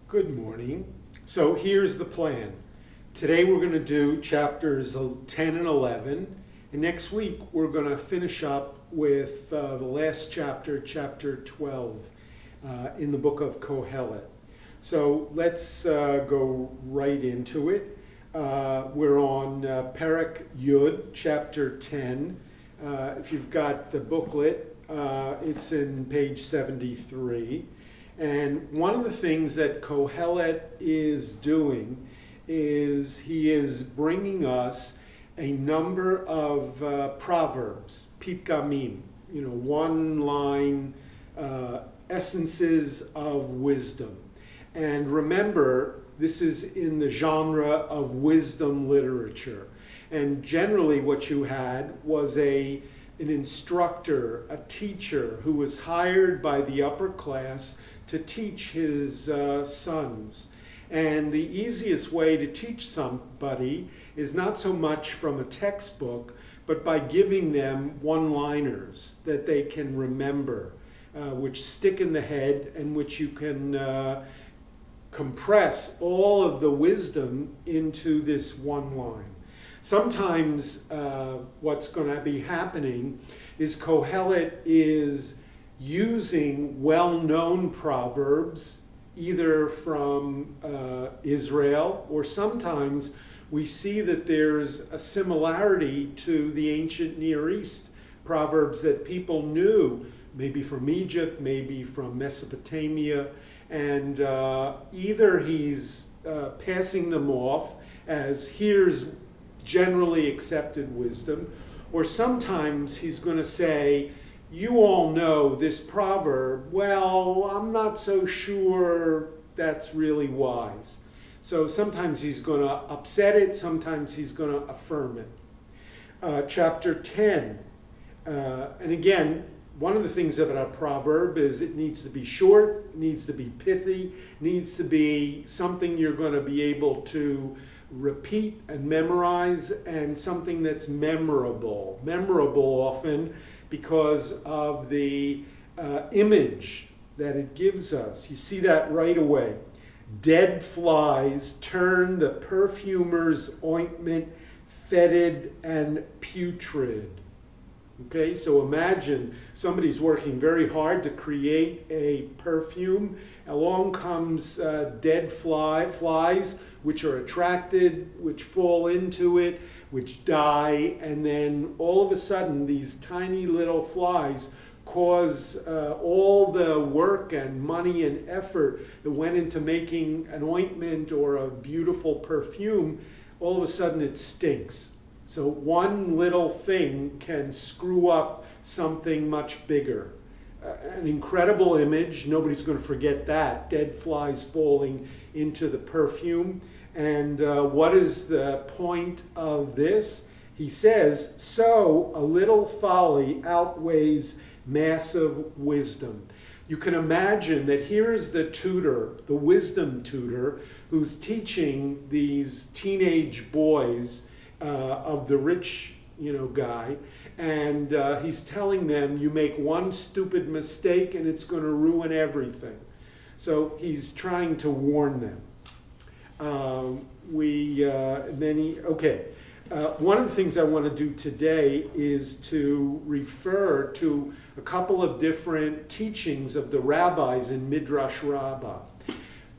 Good morning. So here's the plan. Today we're going to do chapters 10 and 11, and next week we're going to finish up with the last chapter, chapter 12, in the book of Kohelet. So let's go right into it. We're on Perek Yud, chapter 10. If you've got the booklet, it's in page 73. And one of the things that Kohelet is doing is he is bringing us a number of proverbs, pitgamim, one-line essences of wisdom. And remember, this is in the genre of wisdom literature. And generally what you had was an instructor, a teacher who was hired by the upper class to teach his sons. And the easiest way to teach somebody is not so much from a textbook, but by giving them one-liners that they can remember, which stick in the head and which you can compress all of the wisdom into this one line. Sometimes what's going to be happening is Kohelet is using well-known proverbs, either from Israel, or sometimes we see that there's a similarity to the ancient Near East proverbs that people knew, maybe from Egypt, maybe from Mesopotamia, and either he's passing them off as here's generally accepted wisdom, or sometimes he's going to say, you all know this proverb, well, I'm not so sure that's really wise. So sometimes he's going to upset it, sometimes he's going to affirm it. Chapter 10, and again, one of the things about a proverb is it needs to be short, it needs to be pithy, needs to be something you're going to be able to repeat and memorize, and something that's memorable. Memorable often because of the image that it gives us. You see that right away. Dead flies turn the perfumer's ointment fetid and putrid. Okay, so imagine somebody's working very hard to create a perfume. Along comes dead flies, which are attracted, which fall into it, which die, and then all of a sudden these tiny little flies cause all the work and money and effort that went into making an ointment or a beautiful perfume, all of a sudden it stinks. So one little thing can screw up something much bigger. An incredible image, nobody's going to forget that, dead flies falling into the perfume. And what is the point of this? He says, so a little folly outweighs massive wisdom. You can imagine that here's the tutor, the wisdom tutor, who's teaching these teenage boys of the rich, guy, and he's telling them, you make one stupid mistake and it's going to ruin everything. So he's trying to warn them. One of the things I want to do today is to refer to a couple of different teachings of the rabbis in Midrash Rabbah.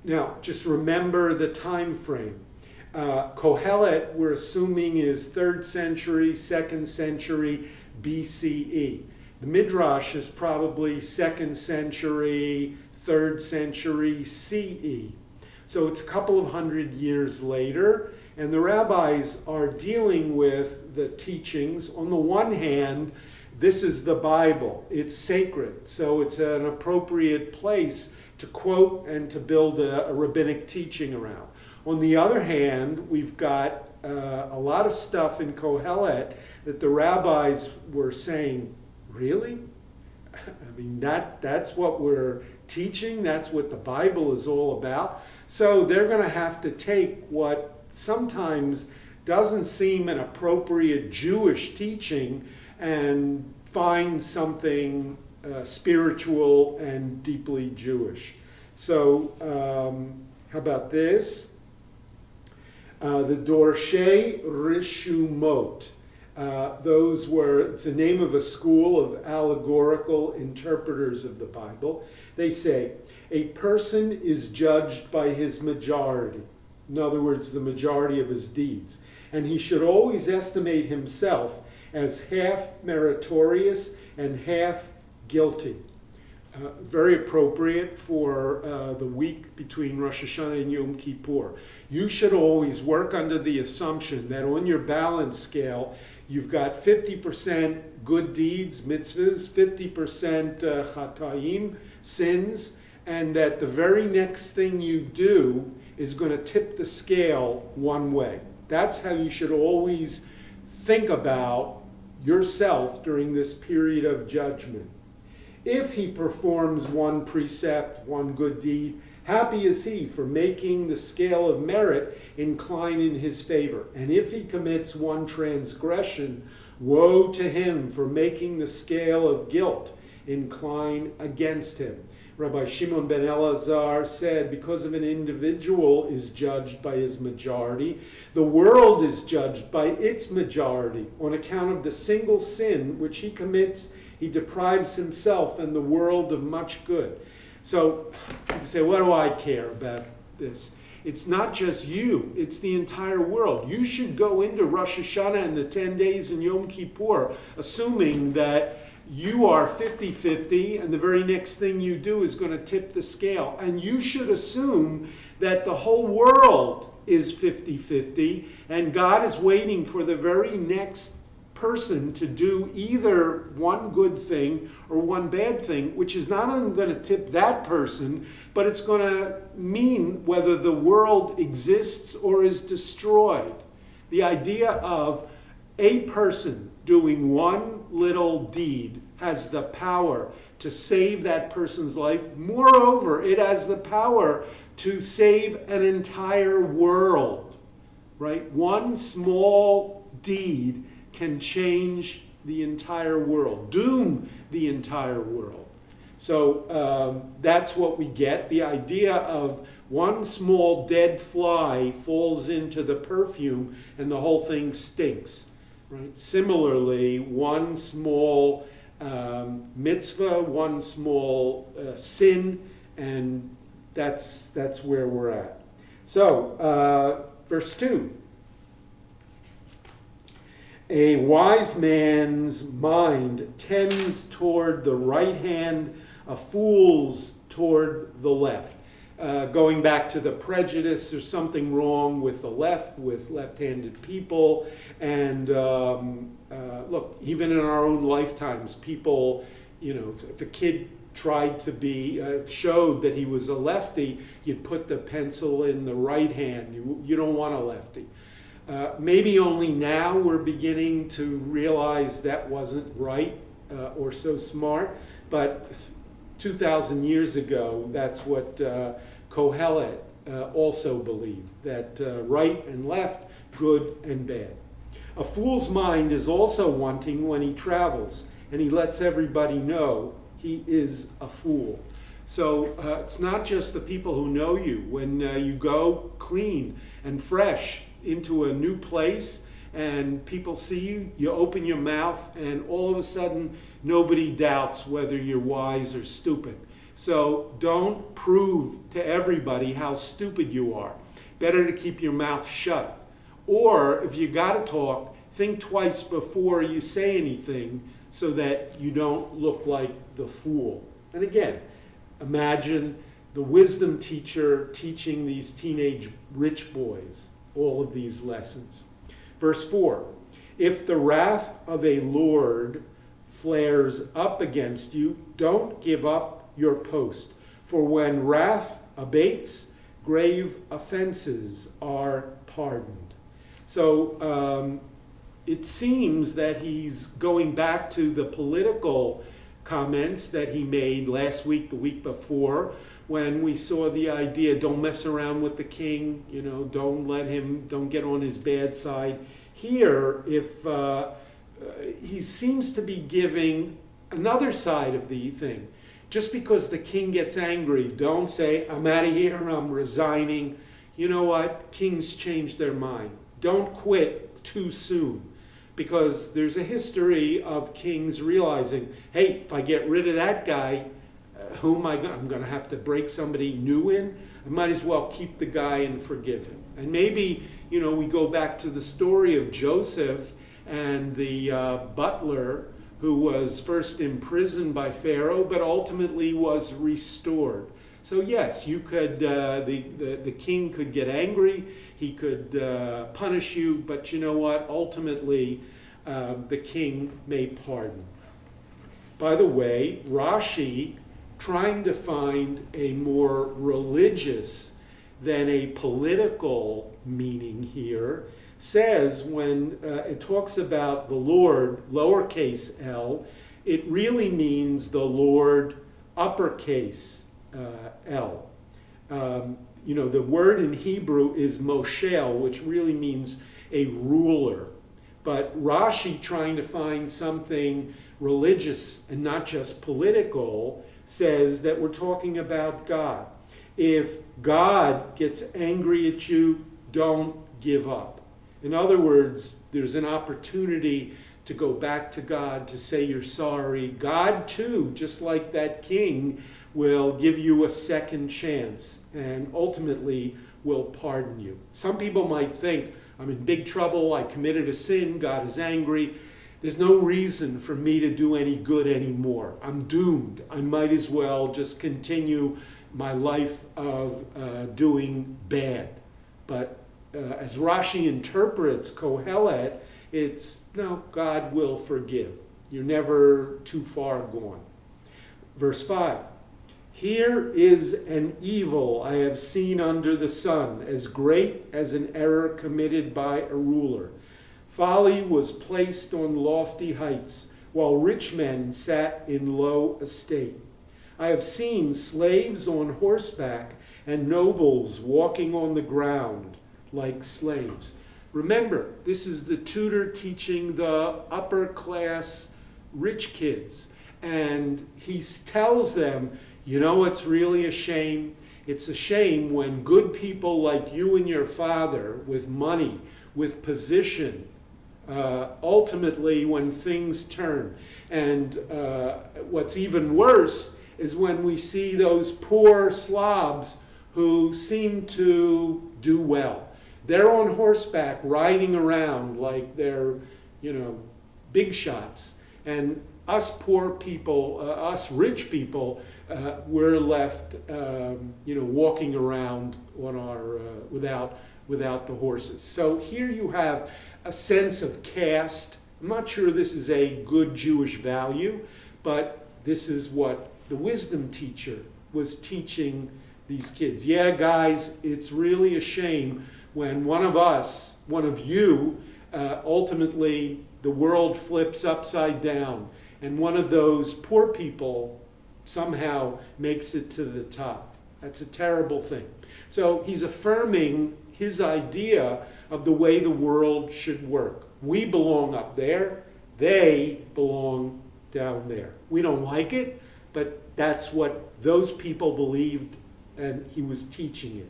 Now, just remember the time frame. Kohelet, we're assuming, is 3rd century, 2nd century BCE. The Midrash is probably 2nd century, 3rd century CE. So it's a couple of hundred years later, and the rabbis are dealing with the teachings. On the one hand, this is the Bible. It's sacred, so it's an appropriate place to quote and to build a rabbinic teaching around. On the other hand, we've got a lot of stuff in Kohelet that the rabbis were saying, really? I mean, that's what we're teaching, that's what the Bible is all about. So they're going to have to take what sometimes doesn't seem an appropriate Jewish teaching and find something spiritual and deeply Jewish. So How about this? The Dorshei Rishumot. It's the name of a school of allegorical interpreters of the Bible. They say, a person is judged by his majority. In other words, the majority of his deeds. And he should always estimate himself as half meritorious and half guilty. Very appropriate for the week between Rosh Hashanah and Yom Kippur. You should always work under the assumption that on your balance scale, you've got 50% good deeds, mitzvahs, 50% chataim, sins, and that the very next thing you do is going to tip the scale one way. That's how you should always think about yourself during this period of judgment. If he performs one precept, one good deed, happy is he for making the scale of merit incline in his favor. And if he commits one transgression, woe to him for making the scale of guilt incline against him. Rabbi Shimon ben Elazar said, because of an individual is judged by his majority, the world is judged by its majority. On account of the single sin which he commits, he deprives himself and the world of much good. So you say, what do I care about this? It's not just you, it's the entire world. You should go into Rosh Hashanah and the 10 days in Yom Kippur, assuming that you are 50-50, and the very next thing you do is going to tip the scale. And you should assume that the whole world is 50-50, and God is waiting for the very next person to do either one good thing or one bad thing, which is not only going to tip that person, but it's going to mean whether the world exists or is destroyed. The idea of a person doing one little deed has the power to save that person's life. Moreover, it has the power to save an entire world, right? One small deed can change the entire world, doom the entire world. So that's what we get. The idea of one small dead fly falls into the perfume and the whole thing stinks. Right? Similarly, one small mitzvah, one small sin, and that's where we're at. So, verse 2. A wise man's mind tends toward the right hand, a fool's toward the left. Going back to the prejudice, there's something wrong with the left, with left-handed people. And look, even in our own lifetimes, people, if a kid tried to be, showed that he was a lefty, you'd put the pencil in the right hand. You don't want a lefty. Maybe only now we're beginning to realize that wasn't right or so smart, but 2,000 years ago, that's what Kohelet also believed, that right and left, good and bad. A fool's mind is also wanting when he travels, and he lets everybody know he is a fool. So it's not just the people who know you. When you go clean and fresh into a new place and people see you, you open your mouth, and all of a sudden nobody doubts whether you're wise or stupid. So don't prove to everybody how stupid you are. Better to keep your mouth shut. Or if you got to talk, think twice before you say anything so that you don't look like the fool. And again, imagine the wisdom teacher teaching these teenage rich boys all of these lessons. Verse 4, if the wrath of a lord flares up against you, don't give up your post. For when wrath abates, grave offenses are pardoned. So it seems that he's going back to the political comments that he made last week, the week before, when we saw the idea, don't mess around with the king, don't get on his bad side. Here, if he seems to be giving another side of the thing. Just because the king gets angry, don't say, I'm out of here, I'm resigning. You know what? Kings change their mind. Don't quit too soon, because there's a history of kings realizing, hey, if I get rid of that guy, who am I going? I'm going to have to break somebody new in. I might as well keep the guy and forgive him. And maybe, we go back to the story of Joseph and the butler who was first imprisoned by Pharaoh, but ultimately was restored. So yes, you could. The king could get angry. He could punish you, but you know what? Ultimately, the king may pardon. By the way, Rashi, trying to find a more religious than a political meaning here, says when it talks about the Lord, lowercase l, it really means the Lord, uppercase l. The word in Hebrew is moshel, which really means a ruler. But Rashi, trying to find something religious and not just political, says that we're talking about God. If God gets angry at you, don't give up. In other words, there's an opportunity to go back to God, to say you're sorry. God, too, just like that king, will give you a second chance and ultimately will pardon you. Some people might think, I'm in big trouble, I committed a sin, God is angry. There's no reason for me to do any good anymore. I'm doomed. I might as well just continue my life of doing bad. But as Rashi interprets Kohelet, it's, no, God will forgive. You're never too far gone. Verse 5, here is an evil I have seen under the sun, as great as an error committed by a ruler. Folly was placed on lofty heights, while rich men sat in low estate. I have seen slaves on horseback and nobles walking on the ground like slaves. Remember, this is the tutor teaching the upper class rich kids. And he tells them, you know what's really a shame? It's a shame when good people like you and your father, with money, with position, ultimately when things turn. And what's even worse is when we see those poor slobs who seem to do well. They're on horseback riding around like they're, big shots. And us poor people, us rich people, we're left, walking around on our without the horses. So here you have a sense of caste. I'm not sure this is a good Jewish value, but this is what the wisdom teacher was teaching these kids. Yeah, guys, it's really a shame when one of you, ultimately the world flips upside down and one of those poor people somehow makes it to the top. That's a terrible thing. So he's affirming his idea of the way the world should work. We belong up there, they belong down there. We don't like it, but that's what those people believed, and he was teaching it.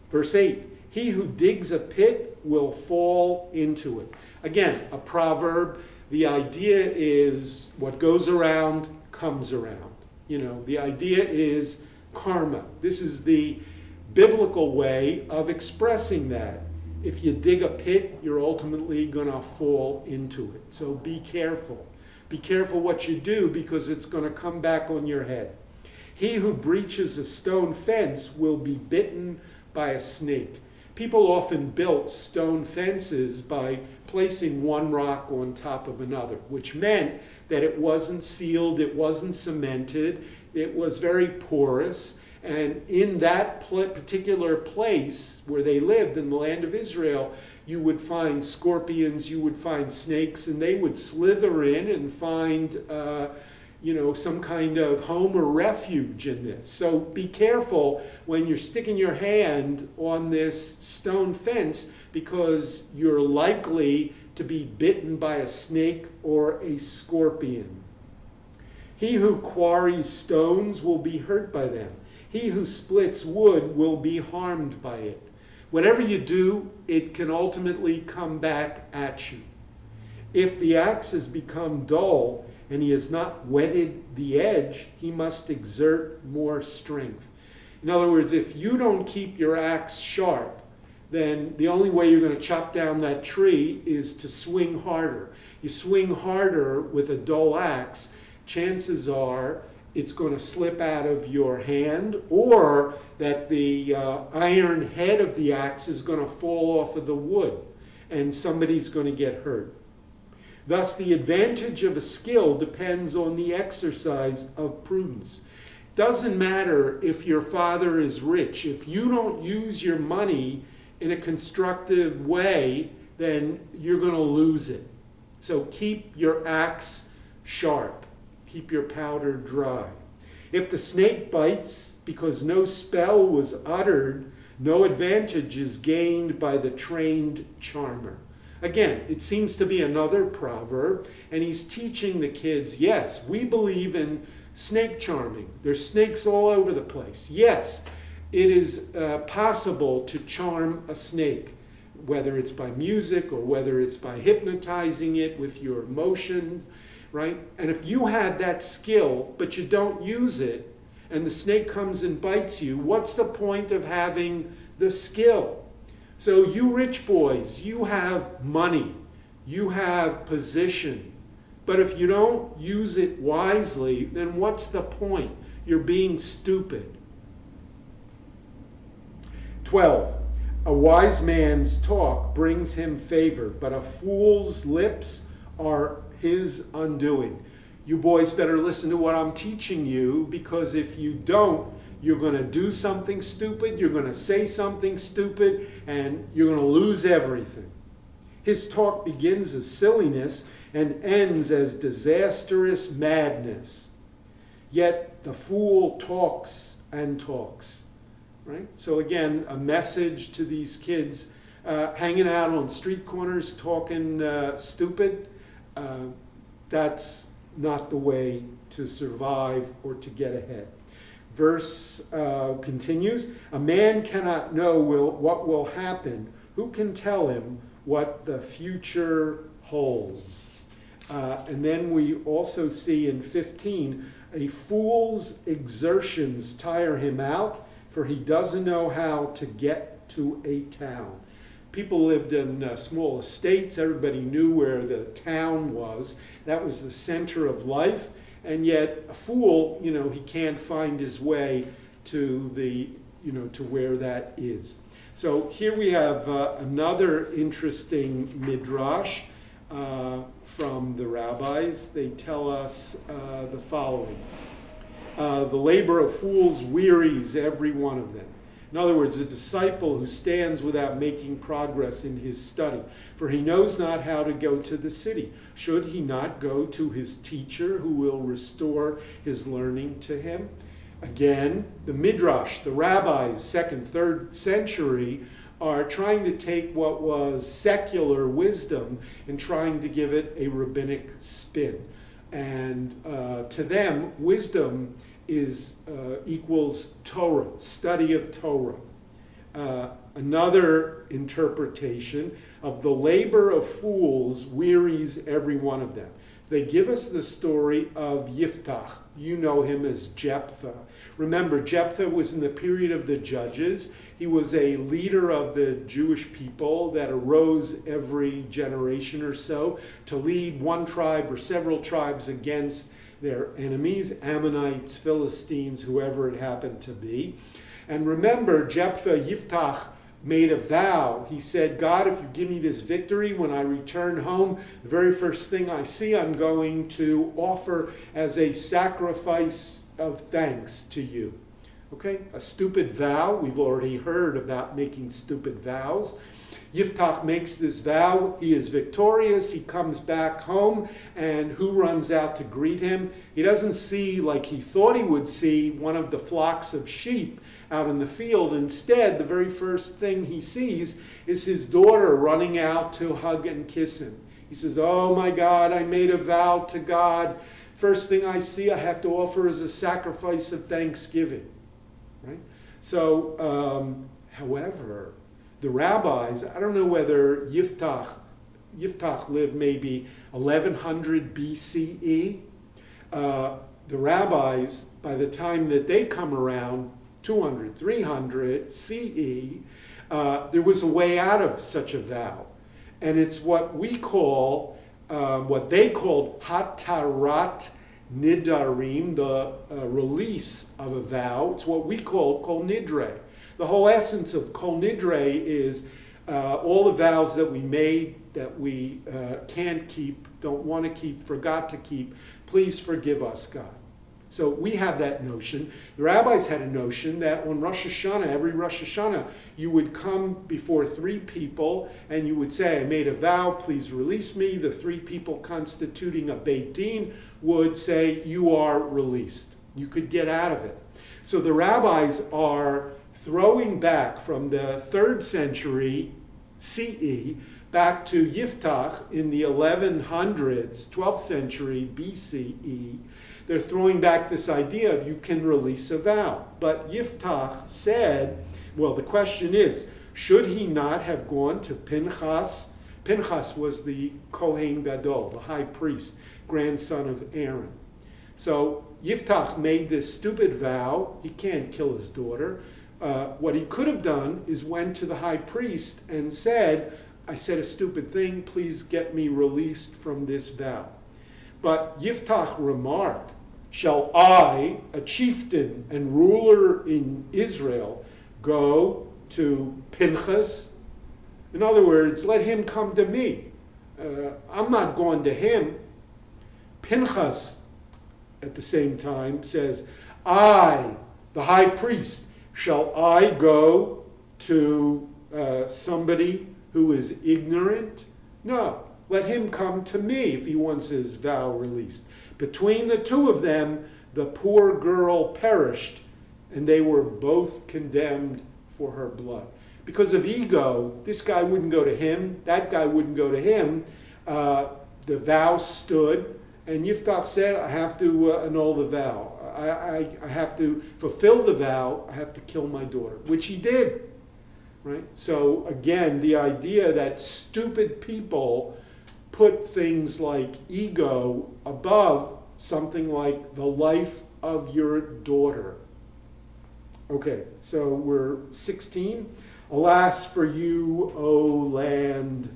Verse 8, he who digs a pit will fall into it. Again, a proverb. The idea is what goes around comes around. The idea is karma. This is the biblical way of expressing that. If you dig a pit, you're ultimately going to fall into it. So be careful. Be careful what you do, because it's going to come back on your head. He who breaches a stone fence will be bitten by a snake. People often built stone fences by placing one rock on top of another, which meant that it wasn't sealed, it wasn't cemented, it was very porous. And in that particular place where they lived in the land of Israel, you would find scorpions, you would find snakes, and they would slither in and find some kind of home or refuge in this. So be careful when you're sticking your hand on this stone fence, because you're likely to be bitten by a snake or a scorpion. He who quarries stones will be hurt by them. He who splits wood will be harmed by it. Whatever you do, it can ultimately come back at you. If the axe has become dull and he has not whetted the edge, he must exert more strength. In other words, if you don't keep your axe sharp, then the only way you're going to chop down that tree is to swing harder. You swing harder with a dull axe, chances are it's going to slip out of your hand, or that the iron head of the axe is going to fall off of the wood and somebody's going to get hurt. Thus, the advantage of a skill depends on the exercise of prudence. Doesn't matter if your father is rich. If you don't use your money in a constructive way, then you're going to lose it. So keep your axe sharp. Keep your powder dry. If the snake bites because no spell was uttered, no advantage is gained by the trained charmer. Again, it seems to be another proverb, and he's teaching the kids, yes, we believe in snake charming. There's snakes all over the place. Yes, it is possible to charm a snake, whether it's by music or whether it's by hypnotizing it with your emotions, right? And if you had that skill, but you don't use it, and the snake comes and bites you, what's the point of having the skill? So you rich boys, you have money, you have position, but if you don't use it wisely, then what's the point? You're being stupid. 12. A wise man's talk brings him favor, but a fool's lips are his undoing. You boys better listen to what I'm teaching you, because if you don't, you're going to do something stupid, you're going to say something stupid, and you're going to lose everything. His talk begins as silliness and ends as disastrous madness. Yet the fool talks and talks. Right? So again, a message to these kids hanging out on street corners talking stupid. That's not the way to survive or to get ahead. Verse continues, a man cannot know what will happen. Who can tell him what the future holds? And then we also see in 15, a fool's exertions tire him out, for he doesn't know how to get to a town. People lived in small estates. Everybody knew where the town was. That was the center of life. And yet a fool, he can't find his way to to where that is. So here we have another interesting midrash from the rabbis. They tell us the following. The labor of fools wearies every one of them. In other words, a disciple who stands without making progress in his study, for he knows not how to go to the city. Should he not go to his teacher who will restore his learning to him? Again, the Midrash, the rabbis, 2nd, 3rd century, are trying to take what was secular wisdom and trying to give it a rabbinic spin. And to them, wisdom equals Torah, study of Torah. Another interpretation of the labor of fools wearies every one of them. They give us the story of Yiftach. You know him as Jephthah. Remember, Jephthah was in the period of the Judges. He was a leader of the Jewish people that arose every generation or so to lead one tribe or several tribes against their enemies, Ammonites, Philistines, whoever it happened to be. And remember, Jephthah, Yiftach, made a vow. He said, God, if you give me this victory, when I return home, the very first thing I see, I'm going to offer as a sacrifice of thanks to you. Okay, a stupid vow. We've already heard about making stupid vows. Yiftach makes this vow. He is victorious. He comes back home, and who runs out to greet him? He doesn't see, like he thought he would see, one of the flocks of sheep out in the field. Instead, the very first thing he sees is his daughter running out to hug and kiss him. He says, oh my God, I made a vow to God. first thing I see I have to offer is a sacrifice of thanksgiving, right? So, however, the rabbis, I don't know whether Yiftach lived maybe 1100 BCE. The rabbis, by the time that they come around, 200, 300 CE, there was a way out of such a vow. And it's what we call, what they called hatarat nidarim, the release of a vow. It's what we call kol nidre. The whole essence of kol nidre is all the vows that we made that we can't keep, don't want to keep, forgot to keep. Please forgive us, God. So we have that notion. The rabbis had a notion that on Rosh Hashanah, every Rosh Hashanah, you would come before three people and you would say, I made a vow, please release me. The three people constituting a Beit Din would say, you are released. You could get out of it. So the rabbis are throwing back from the 3rd century CE back to Yiftach in the 1100s, 12th century BCE. They're throwing back this idea of you can release a vow. But Yiftach said, well, the question is, should he not have gone to Pinchas? Pinchas was the Kohen Gadol, the high priest, grandson of Aaron. So Yiftach made this stupid vow. He can't kill his daughter. What he could have done is went to the high priest and said, I said a stupid thing, please get me released from this vow. But Yiftach remarked, shall I, a chieftain and ruler in Israel, go to Pinchas? In other words, let him come to me. I'm not going to him. Pinchas, at the same time, says, I, the high priest, shall I go to somebody who is ignorant? No. Let him come to me if he wants his vow released. Between the two of them, the poor girl perished, and they were both condemned for her blood. Because of ego, this guy wouldn't go to him, that guy wouldn't go to him. The vow stood, and Yiftach said, I have to annul the vow. I have to fulfill the vow, I have to kill my daughter, which he did. Right? So again, the idea that stupid people put things like ego above something like the life of your daughter. Okay, so we're 16. Alas for you, O land,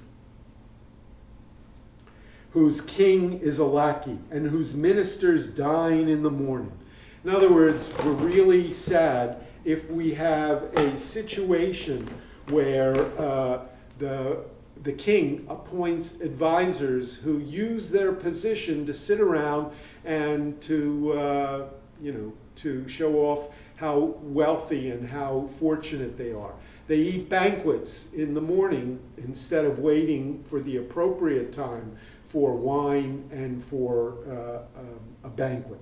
whose king is a lackey and whose ministers dine in the morning. In other words, we're really sad if we have a situation where the king appoints advisors who use their position to sit around and to show off how wealthy and how fortunate they are. They eat banquets in the morning instead of waiting for the appropriate time for wine and for a banquet.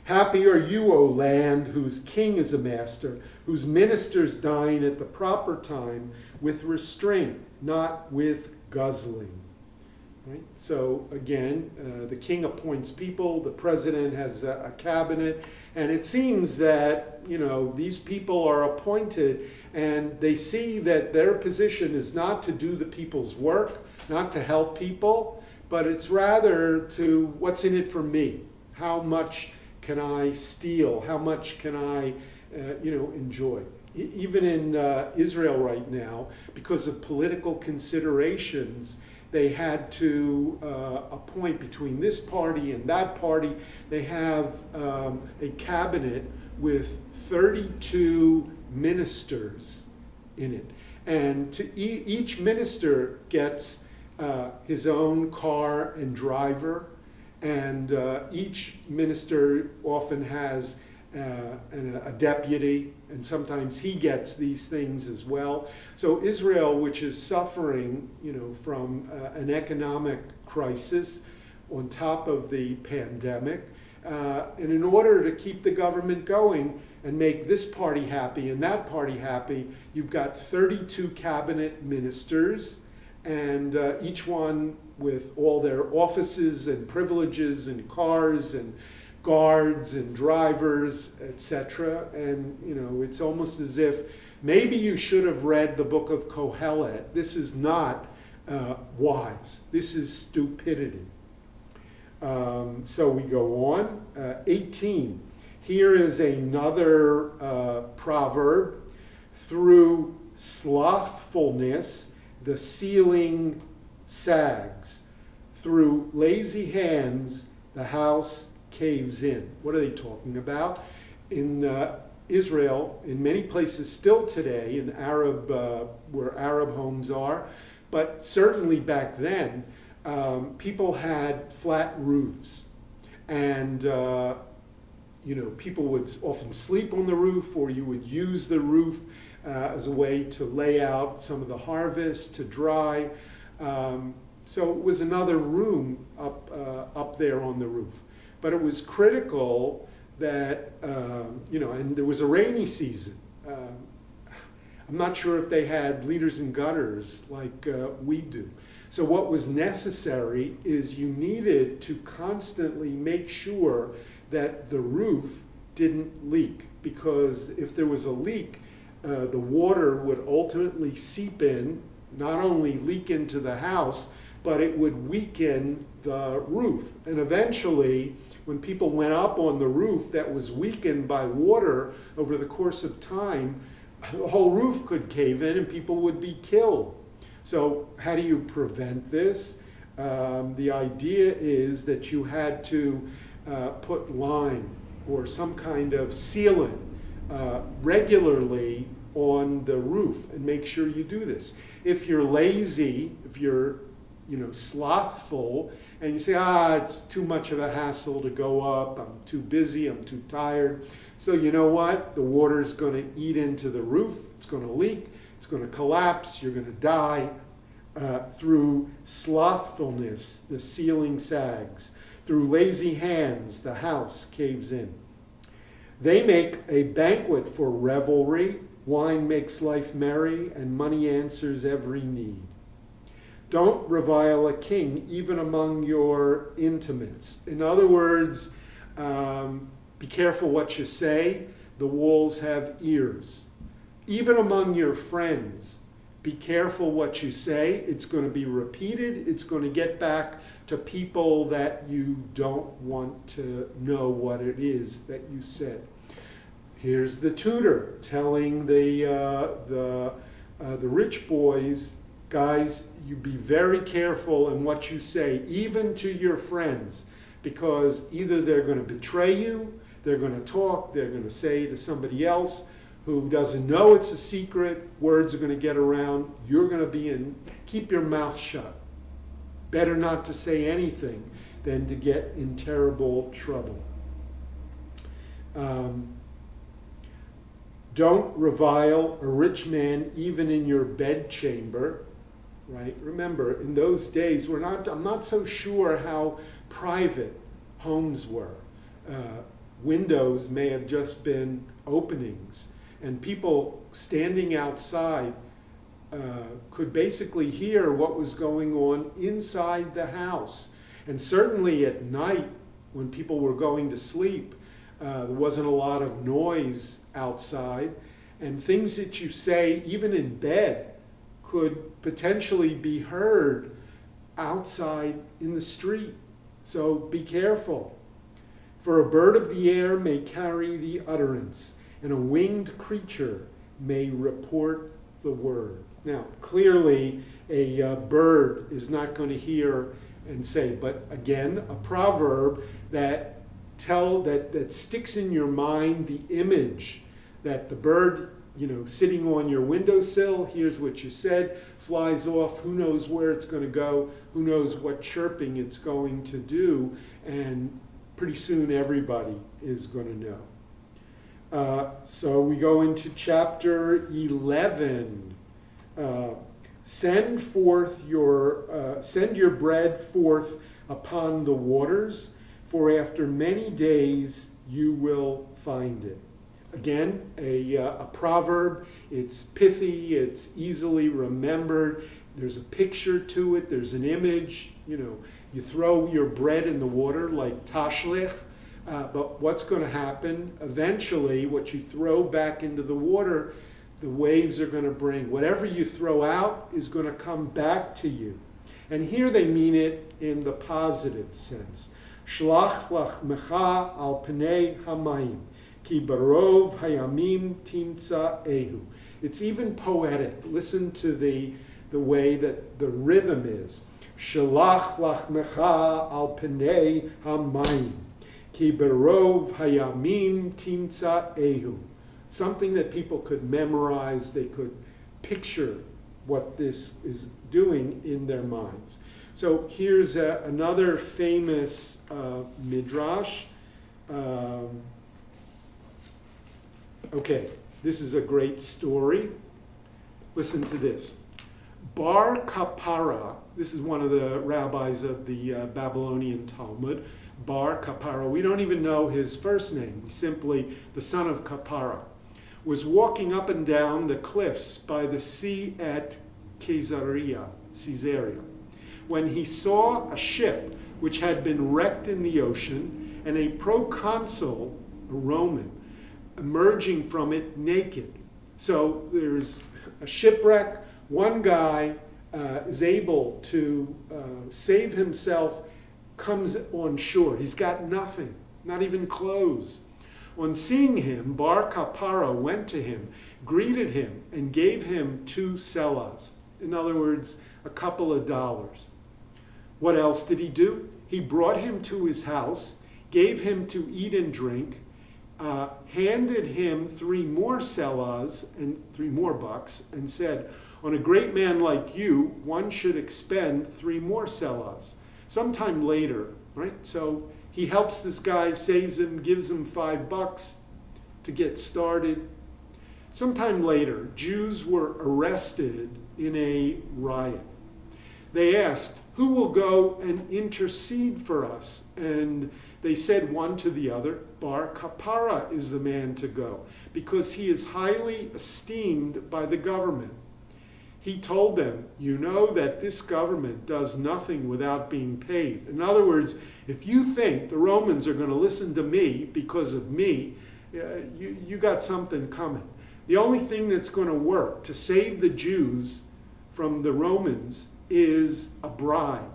Happy are you, O land, whose king is a master, whose ministers dine at the proper time with restraint, not with guzzling. Right? So again, the king appoints people, the president has a cabinet, and it seems that these people are appointed and they see that their position is not to do the people's work, not to help people, but it's rather to what's in it for me? How much can I steal? How much can I enjoy? Even in Israel right now, because of political considerations, they had to appoint between this party and that party. They have a cabinet with 32 ministers in it. And each minister gets his own car and driver. And each minister often has a deputy, and sometimes he gets these things as well. So Israel, which is suffering, from an economic crisis on top of the pandemic, and in order to keep the government going and make this party happy and that party happy, you've got 32 cabinet ministers, and each one with all their offices and privileges and cars and guards and drivers, etc. And, it's almost as if maybe you should have read the book of Kohelet. This is not wise. This is stupidity. So we go on. 18. Here is another proverb. Through slothfulness, the ceiling sags. Through lazy hands, the house caves in. What are they talking about? In Israel, in many places still today, in where Arab homes are, but certainly back then, people had flat roofs. And, people would often sleep on the roof, or you would use the roof as a way to lay out some of the harvest, to dry. So it was another room up there on the roof. But it was critical that, and there was a rainy season. I'm not sure if they had leaders and gutters like we do. So what was necessary is you needed to constantly make sure that the roof didn't leak, because if there was a leak, the water would ultimately seep in, not only leak into the house, but it would weaken the roof. And eventually, when people went up on the roof that was weakened by water over the course of time, the whole roof could cave in and people would be killed. So how do you prevent this? The idea is that you had to put lime or some kind of sealant regularly on the roof, and make sure you do this. If you're lazy, if you're slothful, and you say, it's too much of a hassle to go up, I'm too busy, I'm too tired. So you know what? The water's going to eat into the roof, it's going to leak, it's going to collapse, you're going to die. Through slothfulness, the ceiling sags. Through lazy hands, the house caves in. They make a banquet for revelry, wine makes life merry, and money answers every need. Don't revile a king, even among your intimates. In other words, be careful what you say. The walls have ears. Even among your friends, be careful what you say. It's going to be repeated. It's going to get back to people that you don't want to know what it is that you said. Here's the tutor telling the rich boys, guys, you be very careful in what you say, even to your friends, because either they're going to betray you, they're going to talk, they're going to say to somebody else who doesn't know it's a secret, words are going to get around, you're going to be in, keep your mouth shut. Better not to say anything than to get in terrible trouble. Don't revile a rich man even in your bedchamber. Right? Remember, in those days, I'm not so sure how private homes were. Windows may have just been openings, and people standing outside could basically hear what was going on inside the house. And certainly at night, when people were going to sleep, there wasn't a lot of noise outside, and things that you say, even in bed, could potentially be heard outside in the street. So be careful. For a bird of the air may carry the utterance, and a winged creature may report the word. Now, clearly, a bird is not going to hear and say, but again, a proverb that sticks in your mind the image that the bird, sitting on your windowsill, hears what you said, flies off, who knows where it's going to go, who knows what chirping it's going to do, and pretty soon everybody is going to know. So we go into chapter 11. Send your bread forth upon the waters, for after many days you will find it. Again, a proverb. It's pithy, it's easily remembered, There's a picture to it. There's an image. You throw your bread in the water like tashlich, but what's going to happen? Eventually, what you throw back into the water, the waves are going to bring. Whatever you throw out is going to come back to you. And here they mean it in the positive sense. Shlach lachmecha al pnei hamayim, ki barov hayamim timtza ehu. It's even poetic. Listen to the way that the rhythm is. Shlach lachmecha al pnei hamayim, ki barov hayamim timtza ehu. Something that people could memorize, they could picture what this is doing in their minds. So here's another famous midrash. Okay, this is a great story. Listen to this. Bar Kapara, this is one of the rabbis of the Babylonian Talmud. Bar Kapara, we don't even know his first name, he's simply the son of Kapara, was walking up and down the cliffs by the sea at Caesarea, when he saw a ship which had been wrecked in the ocean and a proconsul, a Roman, emerging from it naked. So there's a shipwreck. One guy is able to save himself, comes on shore. He's got nothing, not even clothes. On seeing him, Bar Kapara went to him, greeted him, and gave him 2 selas. In other words, a couple of dollars. What else did he do? He brought him to his house, gave him to eat and drink, handed him 3 more selas and 3 more bucks, and said, on a great man like you, one should expend 3 more selas. Sometime later, right? So he helps this guy, saves him, gives him $5 to get started. Sometime later, Jews were arrested in a riot. They asked, who will go and intercede for us? And they said one to the other, Bar Kapara is the man to go, because he is highly esteemed by the government. He told them, you know that this government does nothing without being paid. In other words, if you think the Romans are going to listen to me because of me, you got something coming. The only thing that's going to work to save the Jews from the Romans is a bribe.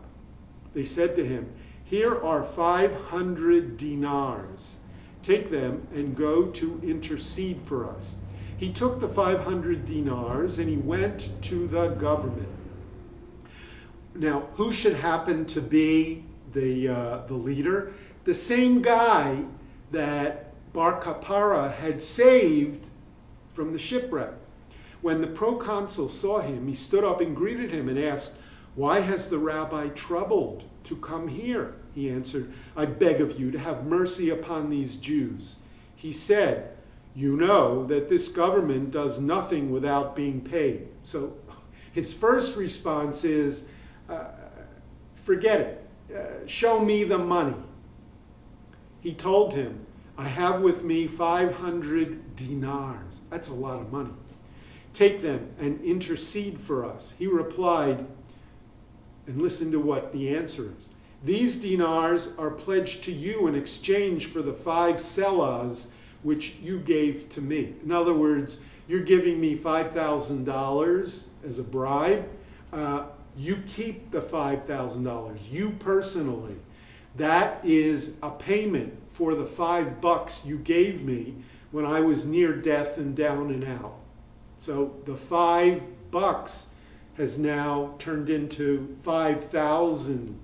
They said to him, here are 500 dinars. Take them and go to intercede for us. He took the 500 dinars and he went to the government. Now, who should happen to be the leader? The same guy that Bar Kapara had saved from the shipwreck. When the proconsul saw him, he stood up and greeted him and asked, why has the rabbi troubled to come here? He answered, I beg of you to have mercy upon these Jews. He said, you know that this government does nothing without being paid. So his first response is, forget it. Show me the money. He told him, I have with me 500 dinars. That's a lot of money. Take them and intercede for us. He replied, and listen to what the answer is. These dinars are pledged to you in exchange for the 5 selas which you gave to me. In other words, you're giving me $5,000 as a bribe. You keep the $5,000, you personally. That is a payment for the $5 you gave me when I was near death and down and out. So the $5 has now turned into $5,000.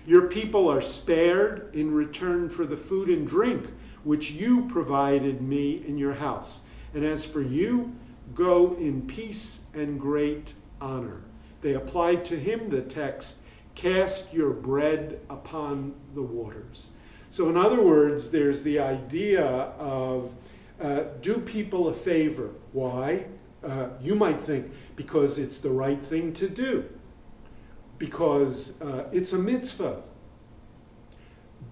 Your people are spared in return for the food and drink which you provided me in your house. And as for you, go in peace and great honor. They applied to him the text, cast your bread upon the waters. So in other words, there's the idea of do people a favor. Why? You might think because it's the right thing to do, because it's a mitzvah.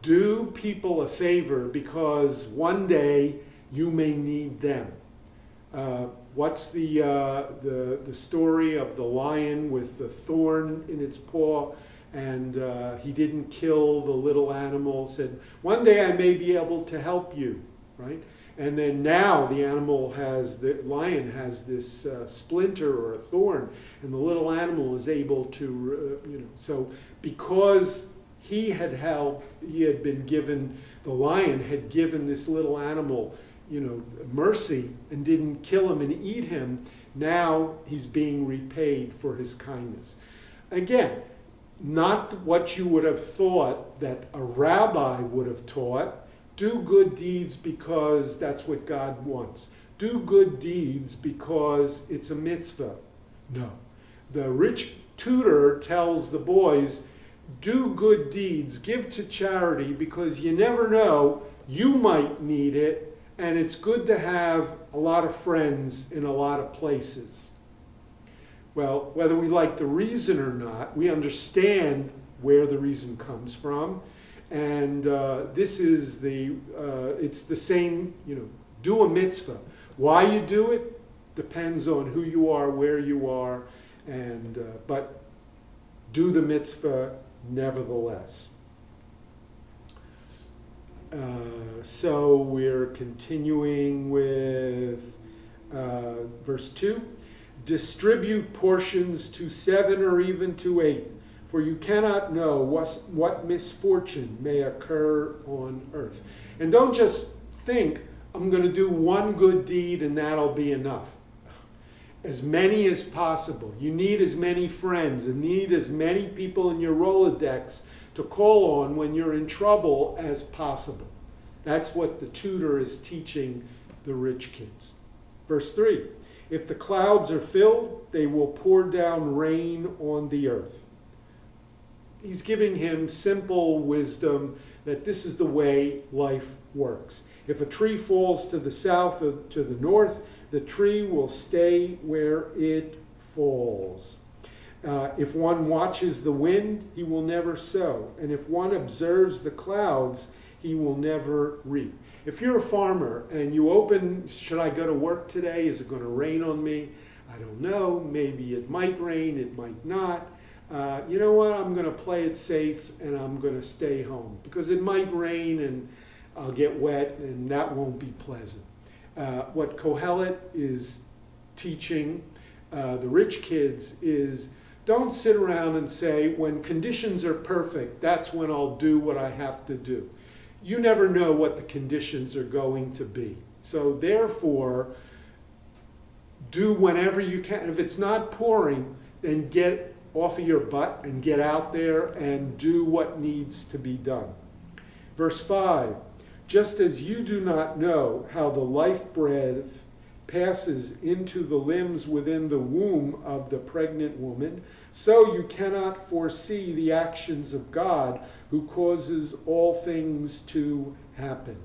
Do people a favor because one day you may need them. What's the story of the lion with the thorn in its paw, and he didn't kill the little animal, said, one day I may be able to help you, right? And then now the lion has this splinter or a thorn, and the little animal is able to, so because he had helped, the lion had given this little animal, mercy and didn't kill him and eat him, now he's being repaid for his kindness. Again, not what you would have thought that a rabbi would have taught. Do good deeds because that's what God wants. Do good deeds because it's a mitzvah. No. The rich tutor tells the boys, do good deeds, give to charity, because you never know, you might need it, and it's good to have a lot of friends in a lot of places. Well, whether we like the reason or not, we understand where the reason comes from. And this is it's the same, do a mitzvah. Why you do it depends on who you are, where you are, but do the mitzvah nevertheless. So we're continuing with verse 2. Distribute portions to 7 or even to 8. For you cannot know what misfortune may occur on earth. And don't just think, I'm going to do one good deed and that'll be enough. As many as possible. You need as many friends and need as many people in your Rolodex to call on when you're in trouble as possible. That's what the tutor is teaching the rich kids. Verse 3, if the clouds are filled, they will pour down rain on the earth. He's giving him simple wisdom that this is the way life works. If a tree falls to the south or to the north, the tree will stay where it falls. If one watches the wind, he will never sow. And if one observes the clouds, he will never reap. If you're a farmer and you open, should I go to work today? Is it going to rain on me? I don't know. Maybe it might rain, it might not. You know what, I'm going to play it safe and I'm going to stay home because it might rain and I'll get wet and that won't be pleasant. What Kohelet is teaching the rich kids is don't sit around and say, when conditions are perfect, that's when I'll do what I have to do. You never know what the conditions are going to be. So therefore, do whenever you can. If it's not pouring, then get off of your butt and get out there and do what needs to be done. Verse 5, just as you do not know how the life breath passes into the limbs within the womb of the pregnant woman, so you cannot foresee the actions of God who causes all things to happen.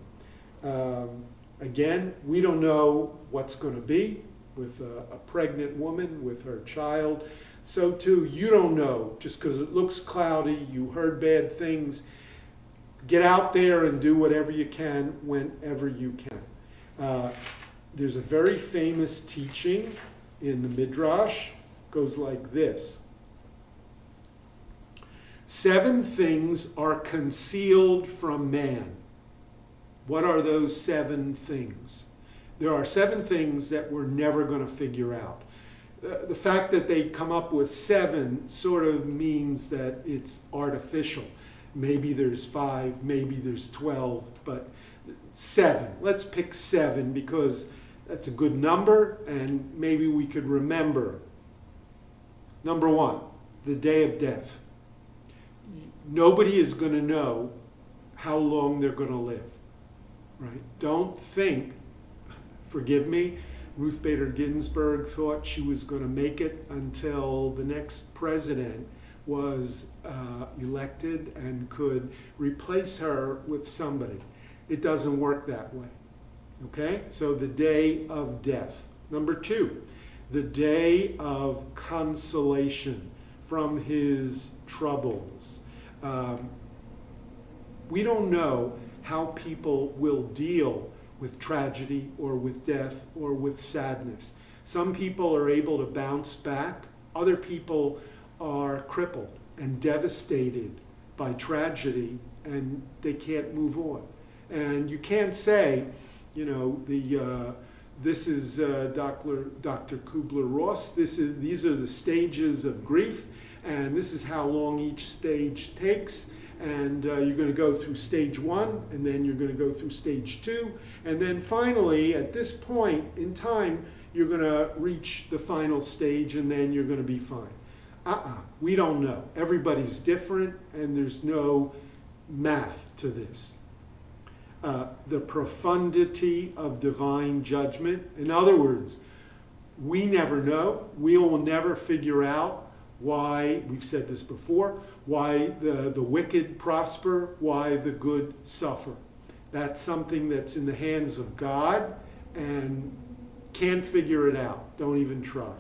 Again, we don't know what's going to be with a pregnant woman, with her child. So too, you don't know, just because it looks cloudy, you heard bad things. Get out there and do whatever you can, whenever you can. There's a very famous teaching in the Midrash, goes like this. 7 things are concealed from man. What are those 7 things? There are 7 things that we're never going to figure out. The fact that they come up with 7 sort of means that it's artificial. Maybe there's 5, maybe there's 12, but 7. Let's pick 7 because that's a good number and maybe we could remember. Number 1, the day of death. Nobody is going to know how long they're going to live, right? Don't think, forgive me, Ruth Bader Ginsburg thought she was going to make it until the next president was elected and could replace her with somebody. It doesn't work that way. Okay? So the day of death. Number 2, the day of consolation from his troubles. We don't know how people will deal with tragedy or with death or with sadness. Some people are able to bounce back. Other people are crippled and devastated by tragedy, and they can't move on. And you can't say, this is Dr. Kubler-Ross. These are the stages of grief, and this is how long each stage takes. And you're going to go through stage 1, and then you're going to go through stage 2, and then finally, at this point in time, you're going to reach the final stage, and then you're going to be fine. We don't know. Everybody's different, and there's no math to this. The profundity of divine judgment. In other words, we never know. We will never figure out why, we've said this before, why the wicked prosper, why the good suffer. That's something that's in the hands of God, and can't figure it out. Don't even try.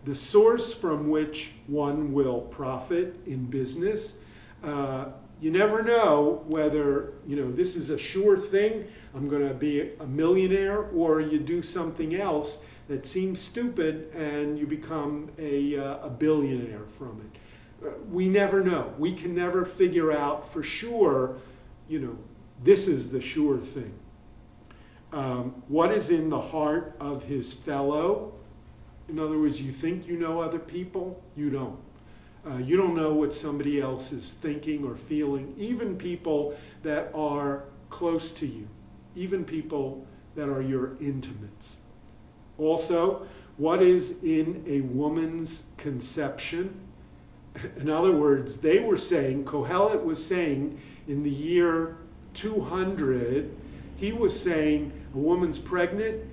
The source from which one will profit in business, you never know whether, this is a sure thing, I'm going to be a millionaire, or you do something else that seems stupid and you become a billionaire from it. We never know. We can never figure out for sure, this is the sure thing. What is in the heart of his fellow? In other words, you think you know other people, you don't. You don't know what somebody else is thinking or feeling, even people that are close to you, even people that are your intimates. Also, what is in a woman's conception? In other words, they were saying, Kohelet was saying in the year 200, he was saying a woman's pregnant.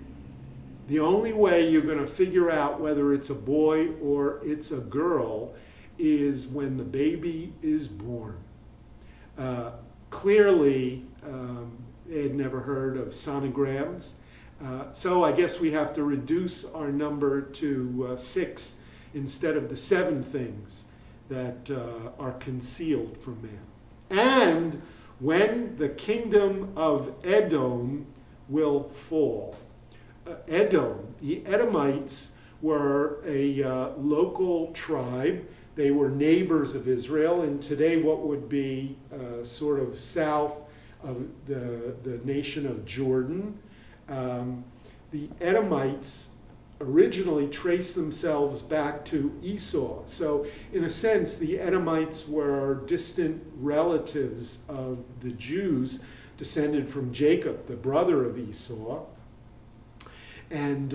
The only way you're going to figure out whether it's a boy or it's a girl is when the baby is born. Clearly, they had never heard of sonograms. So I guess we have to reduce our number to 6 instead of the 7 things that are concealed from man. And when the kingdom of Edom will fall. Edom, the Edomites were a local tribe. They were neighbors of Israel, and today what would be sort of south of the nation of Jordan. The Edomites originally traced themselves back to Esau. So in a sense, the Edomites were distant relatives of the Jews, descended from Jacob, the brother of Esau. And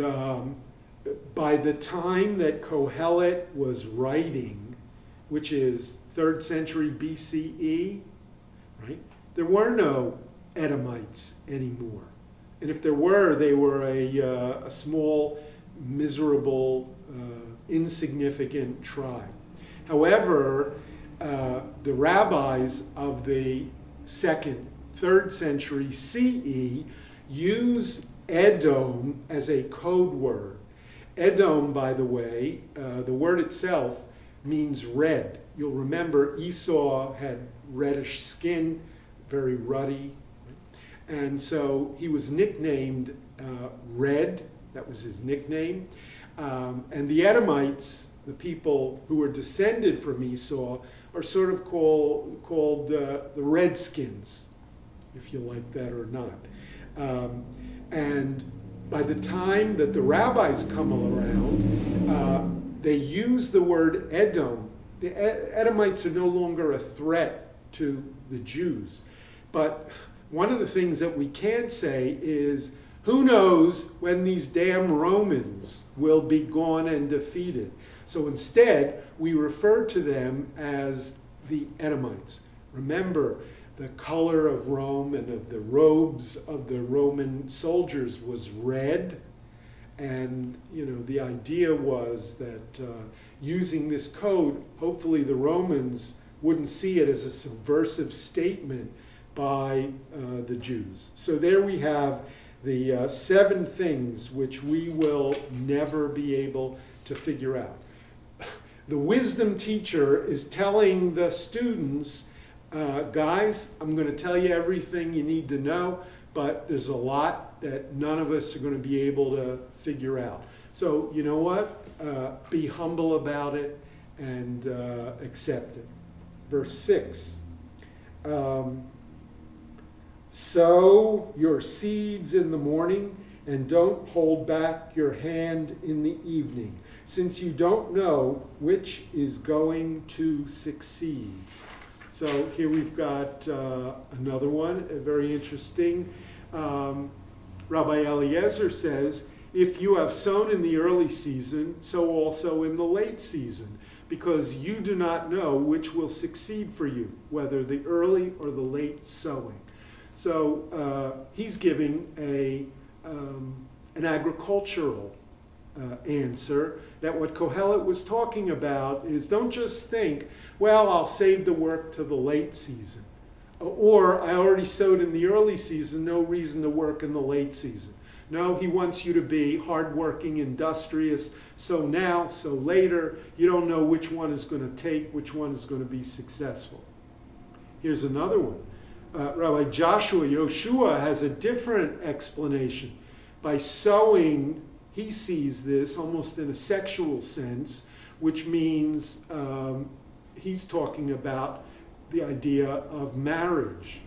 by the time that Kohelet was writing, which is 3rd century BCE, right, there were no Edomites anymore. And if there were, they were a small, miserable, insignificant tribe. However, the rabbis of the 2nd, 3rd century CE use Edom as a code word. Edom, by the way, the word itself means red. You'll remember Esau had reddish skin, very ruddy. And so he was nicknamed Red. That was his nickname. And the Edomites, the people who were descended from Esau, are sort of called the Redskins, if you like that or not. And by the time that the rabbis come around, they use the word Edom. The Edomites are no longer a threat to the Jews. But one of the things that we can't say is, who knows when these damn Romans will be gone and defeated? So instead, we refer to them as the Edomites. Remember, the color of Rome and of the robes of the Roman soldiers was red. And, the idea was that using this code, hopefully the Romans wouldn't see it as a subversive statement by the Jews. So there we have the 7 things which we will never be able to figure out. The wisdom teacher is telling the students, guys, I'm going to tell you everything you need to know. but there's a lot that none of us are going to be able to figure out. So you know what? Be humble about it and accept it. Verse 6. Sow your seeds in the morning, and don't hold back your hand in the evening, since you don't know which is going to succeed. So here we've got another one, very interesting. Rabbi Eliezer says, if you have sown in the early season, sow also in the late season, because you do not know which will succeed for you, whether the early or the late sowing. So he's giving an agricultural answer, that what Kohelet was talking about is, don't just think, well, I'll save the work to the late season. Or I already sowed in the early season, no reason to work in the late season. No, he wants you to be hardworking, industrious, sow now, sow later. You don't know which one is going to take, which one is going to be successful. Here's another one. Rabbi Yoshua has a different explanation. By sowing, he sees this almost in a sexual sense, which means he's talking about the idea of marriage.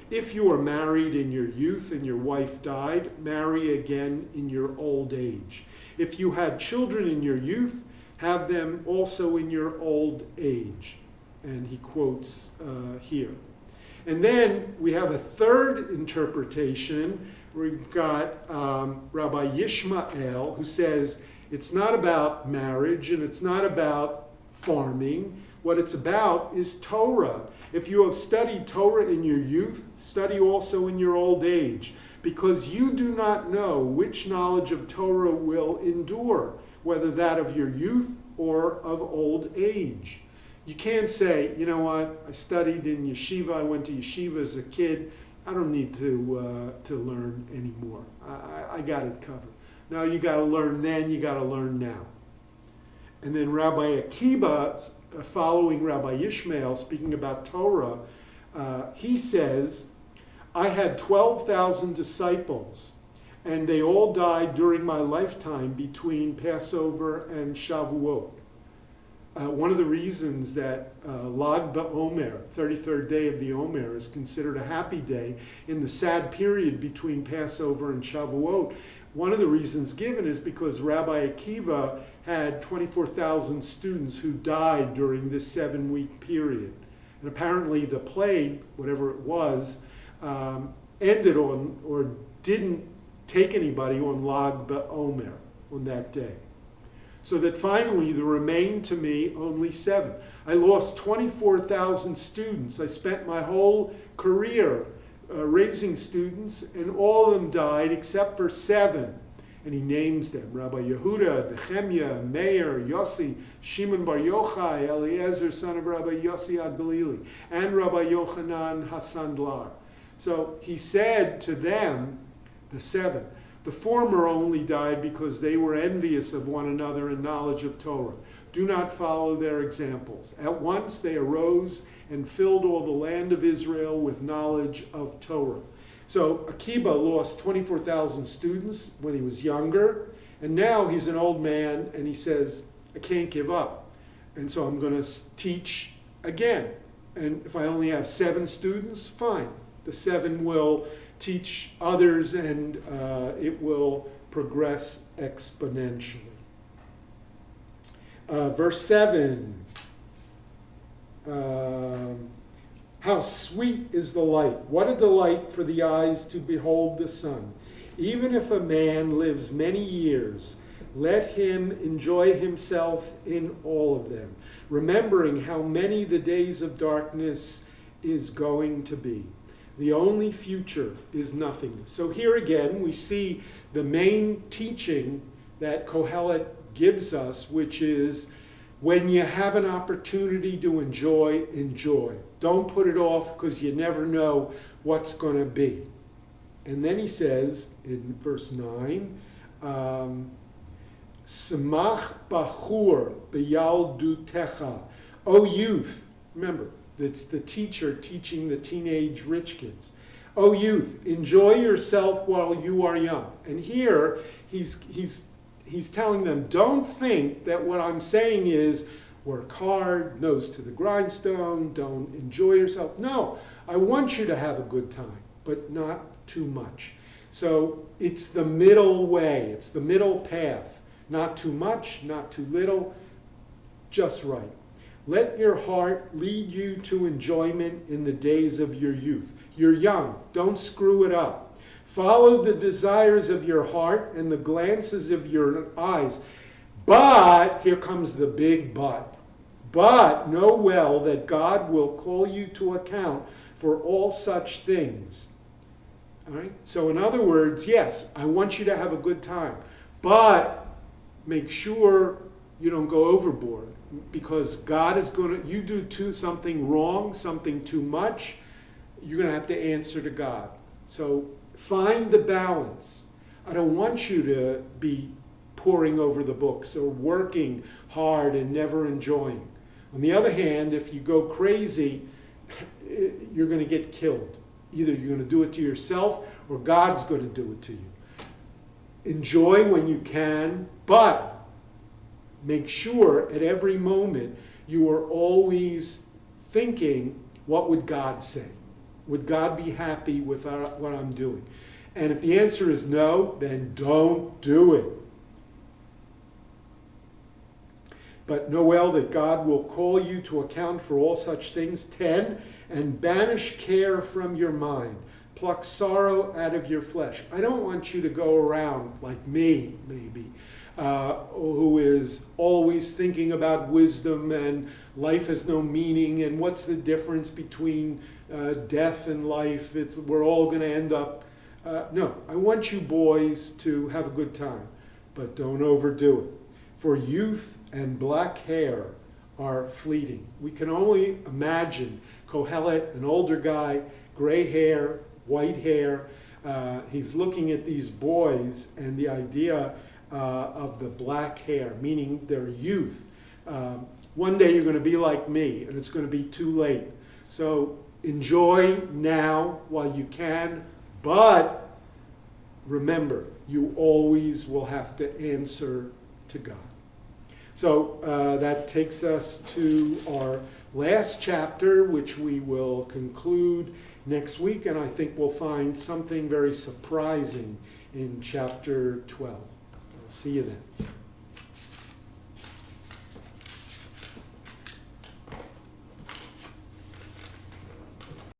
If you are married in your youth and your wife died, marry again in your old age. If you had children in your youth, have them also in your old age. And he quotes here. And then we have a third interpretation. We've got Rabbi Yishmael, who says it's not about marriage and it's not about farming. What it's about is Torah. If you have studied Torah in your youth, study also in your old age, because you do not know which knowledge of Torah will endure, whether that of your youth or of old age. You can't say, you know what, I studied in yeshiva, I went to yeshiva as a kid, I don't need to learn anymore. I got it covered. No, you got to learn then, you got to learn now. And then Rabbi Akiba, following Rabbi Yishmael, speaking about Torah, he says, I had 12,000 disciples, and they all died during my lifetime between Passover and Shavuot. One of the reasons that Lag BaOmer, 33rd day of the Omer, is considered a happy day in the sad period between Passover and Shavuot, one of the reasons given is because Rabbi Akiva had 24,000 students who died during this 7-week period. And apparently the plague, whatever it was, ended on, or didn't take anybody on Lag BaOmer on that day. So that finally there remained to me only 7. I lost 24,000 students. I spent my whole career raising students, and all of them died except for 7. And he names them: Rabbi Yehuda, Nehemiah, Meir, Yossi, Shimon Bar Yochai, Eliezer, son of Rabbi Yossi HaGalili, and Rabbi Yochanan HaSandlar. So he said to them, the 7, the former only died because they were envious of one another in knowledge of Torah. Do not follow their examples. At once they arose and filled all the land of Israel with knowledge of Torah. So Akiba lost 24,000 students when he was younger, and now he's an old man, and he says, I can't give up. And so I'm going to teach again. And if I only have 7 students, fine. The 7 will teach others, and it will progress exponentially. Verse 7. How sweet is the light. What a delight for the eyes to behold the sun. Even if a man lives many years, let him enjoy himself in all of them, remembering how many the days of darkness is going to be. The only future is nothingness. So here again, we see the main teaching that Kohelet gives us, which is, when you have an opportunity to enjoy, enjoy. Don't put it off, because you never know what's going to be. And then he says in verse 9, Samach bachur b'yaldutecha. O youth, remember, it's the teacher teaching the teenage rich kids. O youth, enjoy yourself while you are young. And here he's telling them, don't think that what I'm saying is work hard, nose to the grindstone, don't enjoy yourself. No, I want you to have a good time, but not too much. So it's the middle way, it's the middle path. Not too much, not too little, just right. Let your heart lead you to enjoyment in the days of your youth. You're young, don't screw it up. Follow the desires of your heart and the glances of your eyes. But, here comes the big but. But know well that God will call you to account for all such things. All right? So in other words, yes, I want you to have a good time. But make sure you don't go overboard. Because God is going to, you do something wrong, something too much, you're going to have to answer to God. So find the balance. I don't want you to be poring over the books or working hard and never enjoying. On the other hand, if you go crazy, you're going to get killed. Either you're going to do it to yourself or God's going to do it to you. Enjoy when you can, but make sure at every moment you are always thinking, what would God say? Would God be happy with what I'm doing? And if the answer is no, then don't do it. But know well that God will call you to account for all such things. 10, and banish care from your mind. Pluck sorrow out of your flesh. I don't want you to go around like me, maybe, who is always thinking about wisdom and life has no meaning and what's the difference between death and life. We're all going to end up. No, I want you boys to have a good time, but don't overdo it. For youth and black hair are fleeting. We can only imagine Kohelet, an older guy, gray hair, white hair. He's looking at these boys and the idea of the black hair, meaning their youth. One day you're going to be like me, and it's going to be too late. So enjoy now while you can, but remember, you always will have to answer to God. So that takes us to our last chapter, which we will conclude next week, and I think we'll find something very surprising in chapter 12. I'll see you then.